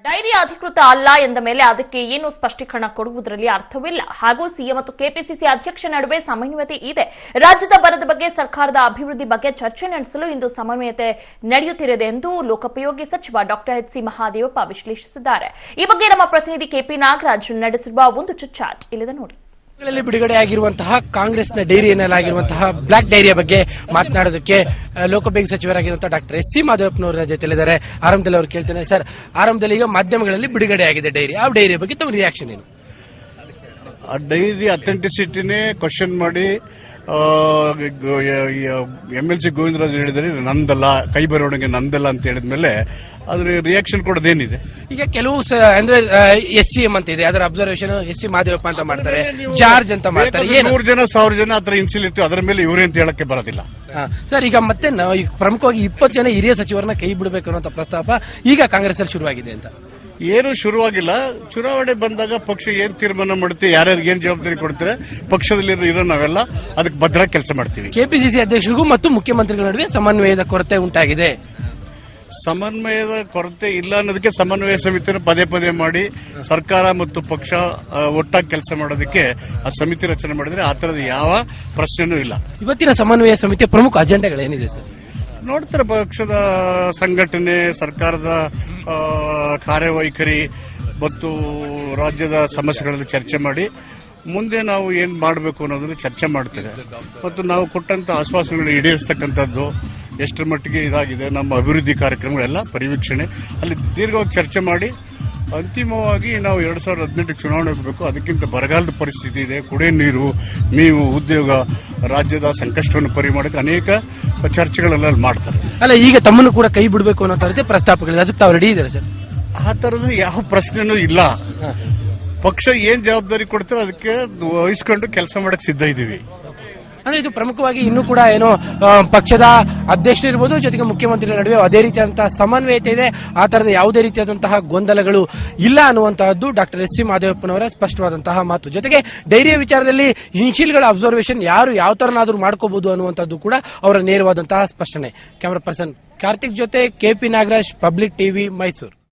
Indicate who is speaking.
Speaker 1: Dairy ಅಧಿಕೃತ ಅಲ್ಲ ಎಂದ ಮೇಲೆ ಅದಕ್ಕೆ ಏನು ಸ್ಪಷ್ಟೀಕರಣ ಕೊಡುವುದರಲ್ಲಿ ಅರ್ಥವಿಲ್ಲ. ಹಾಗೂ ಸಿಎಂ ಮತ್ತು ಕೆಪಿಸಿಸಿ ಅಧ್ಯಕ್ಷ ನಡುವೆ ಸಮನ್ವಯತೆ ಇದೆ. ರಾಜ್ಯದ ಬರದ ಬಗ್ಗೆ, ಸರ್ಕಾರದ ಅಭಿವೃದ್ಧಿ ಬಗ್ಗೆ ಚರ್ಚೆ ನಡೆಸಲು ಇಂದು ಸಮನ್ವಯತೆ ನಡೆಯುತ್ತಿದೆ ಎಂದು ಲೋಕೋಪಯೋಗಿ ಸಚಿವ ಡಾ ಎಚ್ ಸಿ ಮಹಾದೇವಪ್ಪ ವಿಶ್ಲೇಷಿಸಿದ್ದಾರೆ. ಈ ಬಗ್ಗೆ ನಮ್ಮ ಪ್ರತಿನಿಧಿ ಕೆಪಿ ನಾಗರಾಜ್ ನಡೆಸಿರುವ ಒಂದು ಚಾಟ್ ಇಲ್ಲಿದೆ ನೋಡಿ.
Speaker 2: ಬಿಡುಗಡೆಯಾಗಿರುವಂತಹ ಕಾಂಗ್ರೆಸ್ನ ಡೈರಿ ಎನ್ನಲಾಗಿರುವಂತಹ ಬ್ಲಾಕ್ ಡೈರಿಯ ಬಗ್ಗೆ ಮಾತನಾಡೋದಕ್ಕೆ ಲೋಕೋಪಯೋಗಿ ಸಚಿವರಾಗಿರುವಂತಹ ಡಾ ಎಚ್ ಸಿ ಮಹಾದೇವಪ್ಪನವರ ಜೊತೆಲಿದ್ದಾರೆ. ಆರಂಭದಲ್ಲಿ ಅವರು ಕೇಳ್ತೇನೆ, ಸರ್, ಆರಂಭದಲ್ಲಿ ಈಗ ಮಾಧ್ಯಮಗಳಲ್ಲಿ ಬಿಡುಗಡೆಯಾಗಿದೆ ಡೈರಿ, ಆ ಡೈರಿಯ ಬಗ್ಗೆ ತಮ್ಮ ರಿಯಾಕ್ಷನ್ ಏನು?
Speaker 3: ಆ ಡೈರಿ ಅಥೆಂಟಿಸಿಟಿನೇ ಕ್ವಶನ್ ಮಾಡಿ MLC ಗೋವಿಂದರಾಜ್ ಹೇಳಿದರೆ ನಂದಲ್ಲ, ಕೈ ಬರೋಣಗೆ ನಂದಲ್ಲ ಅಂತ ಹೇಳಿದ್ಮೇಲೆ ಅದ್ರ ರಿಯಾಕ್ಷನ್ ಕೊಡೋದೇನಿದೆ?
Speaker 2: ಈಗ ಕೆಲವು ಅಂದ್ರೆ SCM ಅಂತ ಇದೆ, ಅದರ ಅಬ್ಸರ್ವೇಷನ್ ಎಸ್ ಸಿ ಮಹಾದೇವಪ್ಪ ಅಂತ ಮಾಡ್ತಾರೆ, ಜಾರ್ಜ್ ಅಂತ ಮಾಡ್ತಾರೆ.
Speaker 3: 100 ಜನ 1000 ಜನ ಆತರ ಇನ್ಸಿಲಿರ್ತೀವಿ, ಅದರ ಮೇಲೆ ಇವರೇ ಅಂತ ಹೇಳಕ್ಕೆ ಬರೋದಿಲ್ಲ
Speaker 2: ಸರ್. ಈಗ ಮತ್ತೆ ನಾವು ಪ್ರಮುಖವಾಗಿ 20 ಜನ ಹಿರಿಯ ಸಚಿವರನ್ನ ಕೈ ಬಿಡಬೇಕು ಅನ್ನೋ ಪ್ರಸ್ತಾಪ ಈಗ ಕಾಂಗ್ರೆಸ್ ಅಲ್ಲಿ ಶುರುವಾಗಿದೆ ಅಂತ.
Speaker 3: ಏನು ಶುರುವಾಗಿಲ್ಲ. ಚುನಾವಣೆ ಬಂದಾಗ ಪಕ್ಷ ಏನ್ ತೀರ್ಮಾನ ಮಾಡುತ್ತೆ, ಯಾರ್ಯಾರಿಗೆ ಏನ್ ಜವಾಬ್ದಾರಿ ಕೊಡ್ತಾರೆ, ಪಕ್ಷದಲ್ಲಿ ಇರೋ ನಾವೆಲ್ಲ ಅದಕ್ಕೆ ಭದ್ರ ಕೆಲಸ ಮಾಡ್ತೀವಿ.
Speaker 2: ಕೆಪಿಸಿಸಿ ಅಧ್ಯಕ್ಷರಿಗೂ ಮತ್ತು ಮುಖ್ಯಮಂತ್ರಿಗಳ ನಡುವೆ ಸಮನ್ವಯದ ಕೊರತೆ ಉಂಟಾಗಿದೆ.
Speaker 3: ಸಮನ್ವಯದ ಕೊರತೆ ಇಲ್ಲ ಅನ್ನೋದಕ್ಕೆ ಸಮನ್ವಯ ಸಮಿತಿಯನ್ನು ಪದೇ ಪದೇ ಮಾಡಿ ಸರ್ಕಾರ ಮತ್ತು ಪಕ್ಷ ಒಟ್ಟಾಗಿ ಕೆಲಸ ಮಾಡೋದಕ್ಕೆ ಆ ಸಮಿತಿ ರಚನೆ ಮಾಡಿದ್ರೆ ಆ ತರದ ಯಾವ ಪ್ರಶ್ನೆನೂ ಇಲ್ಲ.
Speaker 2: ಇವತ್ತಿನ ಸಮನ್ವಯ ಸಮಿತಿಯ ಪ್ರಮುಖ ಅಜೆಂಡಾಗಳೇನಿದೆ ಸರ್?
Speaker 3: ನೋಡ್ತಾರೆ, ಪಕ್ಷದ ಸಂಘಟನೆ, ಸರ್ಕಾರದ ಕಾರ್ಯವೈಖರಿ ಮತ್ತು ರಾಜ್ಯದ ಸಮಸ್ಯೆಗಳಲ್ಲಿ ಚರ್ಚೆ ಮಾಡಿ ಮುಂದೆ ನಾವು ಏನ್ ಮಾಡಬೇಕು ಅನ್ನೋದನ್ನು ಚರ್ಚೆ ಮಾಡ್ತೇವೆ. ಮತ್ತು ನಾವು ಕೊಟ್ಟಂತ ಆಶ್ವಾಸನೆಗಳು ಈಡೇರಿಸ್ತಕ್ಕಂಥದ್ದು ಎಷ್ಟರ ಮಟ್ಟಿಗೆ ಇದಾಗಿದೆ, ನಮ್ಮ ಅಭಿವೃದ್ಧಿ ಕಾರ್ಯಕ್ರಮಗಳೆಲ್ಲ ಪರಿವೀಕ್ಷಣೆ ಅಲ್ಲಿ ದೀರ್ಘವಾಗಿ ಚರ್ಚೆ ಮಾಡಿ ಅಂತಿಮವಾಗಿ ನಾವು 2018 ಚುನಾವಣೆ ಹೋಗಬೇಕು. ಅದಕ್ಕಿಂತ ಬರಗಾಲದ ಪರಿಸ್ಥಿತಿ ಇದೆ, ಕುಡಿಯ ನೀರು, ಮೇವು, ಉದ್ಯೋಗ, ರಾಜ್ಯದ ಸಂಕಷ್ಟವನ್ನು ಪರಿಮಾಡಕ್ಕೆ ಅನೇಕ ಚರ್ಚೆಗಳೆಲ್ಲ ಮಾಡ್ತಾರೆ.
Speaker 2: ಅಲ್ಲ, ಈಗ ತಮ್ಮನ್ನು ಕೂಡ ಕೈ ಬಿಡಬೇಕು ಅನ್ನೋ ರೀತಿ ಪ್ರಸ್ತಾಪಗಳಿದೆ, ಅದಕ್ಕೆ ತಾವು ರೆಡಿ ಇದ್ದಾರೆ ಸರ್?
Speaker 3: ಆ ತರದ ಯಾವ ಪ್ರಶ್ನೆನೂ ಇಲ್ಲ. ಪಕ್ಷ ಏನ್ ಜವಾಬ್ದಾರಿ ಕೊಡ್ತಾರೆ ಅದಕ್ಕೆ ವಹಿಸ್ಕೊಂಡು ಕೆಲಸ ಮಾಡಕ್ ಸಿದ್ಧ ಇದ್ದೀವಿ.
Speaker 2: ಅಂದ್ರೆ ಇದು ಪ್ರಮುಖವಾಗಿ ಇನ್ನೂ ಕೂಡ ಏನೋ ಪಕ್ಷದ ಅಧ್ಯಕ್ಷರಿರ್ಬೋದು, ಜೊತೆಗೆ ಮುಖ್ಯಮಂತ್ರಿಗಳ ನಡುವೆ ಅದೇ ರೀತಿಯಾದಂತಹ ಸಮನ್ವಯತೆ ಇದೆ, ಆ ತರದ ಯಾವುದೇ ರೀತಿಯಾದಂತಹ ಗೊಂದಲಗಳು ಇಲ್ಲ ಅನ್ನುವಂತಹದ್ದು ಡಾ ಎಚ್ ಸಿ ಮಹಾದೇವಪ್ಪನವರ ಸ್ಪಷ್ಟವಾದಂತಹ ಮಾತು. ಜೊತೆಗೆ ಡೈರಿಯ ವಿಚಾರದಲ್ಲಿ ಇನ್ಶಿಲ್ಗಳ ಅಬ್ಸರ್ವೇಷನ್ ಯಾರು ಯಾವ ತರನಾದ್ರೂ ಮಾಡ್ಕೋಬಹುದು ಅನ್ನುವಂಥದ್ದು ಕೂಡ ಅವರ ನೇರವಾದಂತಹ ಸ್ಪಷ್ಟನೆ. ಕ್ಯಾಮರಾ ಪರ್ಸನ್ ಕಾರ್ತಿಕ್ ಜೊತೆ KP Nagaraj, public TV, Mysuru.